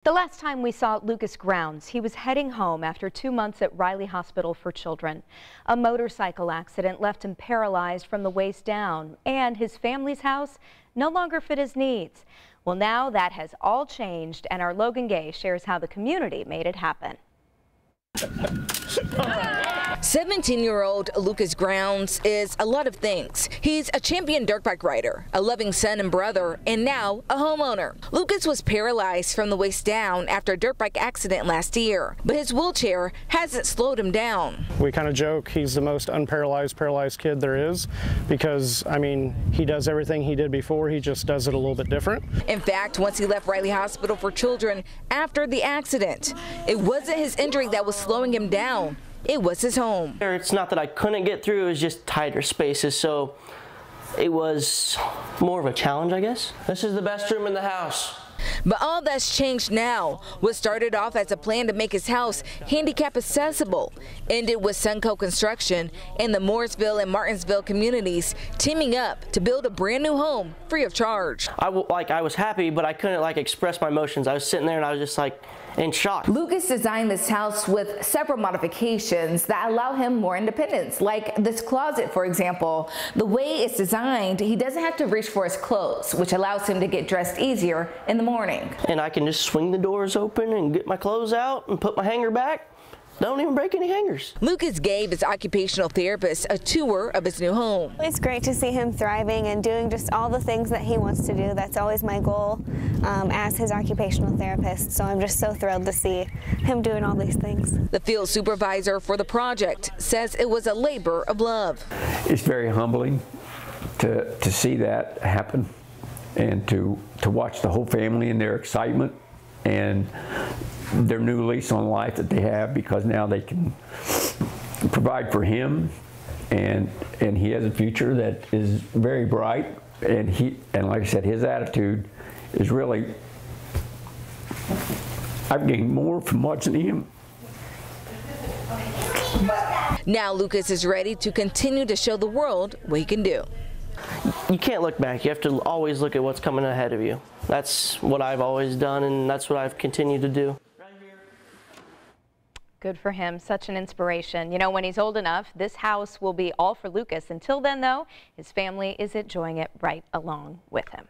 The last time we saw Lucas Grounds, he was heading home after 2 months at Riley Hospital for Children. A motorcycle accident left him paralyzed from the waist down, and his family's house no longer fit his needs. Well, now that has all changed, and our Logan Gay shares how the community made it happen. 17-year-old Lucas Grounds is a lot of things. He's a champion dirt bike rider, a loving son and brother, and now a homeowner. Lucas was paralyzed from the waist down after a dirt bike accident last year, but his wheelchair hasn't slowed him down. We kind of joke he's the most paralyzed kid there is because, I mean, he does everything he did before, he just does it a little bit different. In fact, once he left Riley Hospital for Children after the accident, it wasn't his injury that was slowing him down. It was his home. It's not that I couldn't get through, it was just tighter spaces, so it was more of a challenge, I guess. This is the best room in the house. But all that's changed now. What started off as a plan to make his house handicap accessible ended with Sunco Construction and the Morrisville and Martinsville communities teaming up to build a brand new home free of charge. I was happy, but I couldn't express my emotions. I was sitting there and I was just in shock. Lucas designed this house with several modifications that allow him more independence, like this closet, for example. The way it's designed, he doesn't have to reach for his clothes, which allows him to get dressed easier in the morning. And I can just swing the doors open and get my clothes out and put my hanger back. Don't even break any hangers. Lucas gave his occupational therapist a tour of his new home. It's great to see him thriving and doing just all the things that he wants to do. That's always my goal as his occupational therapist. So I'm just so thrilled to see him doing all these things. The field supervisor for the project says it was a labor of love. It's very humbling to see that happen and to watch the whole family and their excitement and their new lease on life that they have, because now they can provide for him, and he has a future that is very bright, and like I said, his attitude is really, I've gained more from watching him. Now Lucas is ready to continue to show the world what he can do. You can't look back. You have to always look at what's coming ahead of you. That's what I've always done, and that's what I've continued to do. Good for him. Such an inspiration. You know, when he's old enough, this house will be all for Lucas. Until then, though, his family is enjoying it right along with him.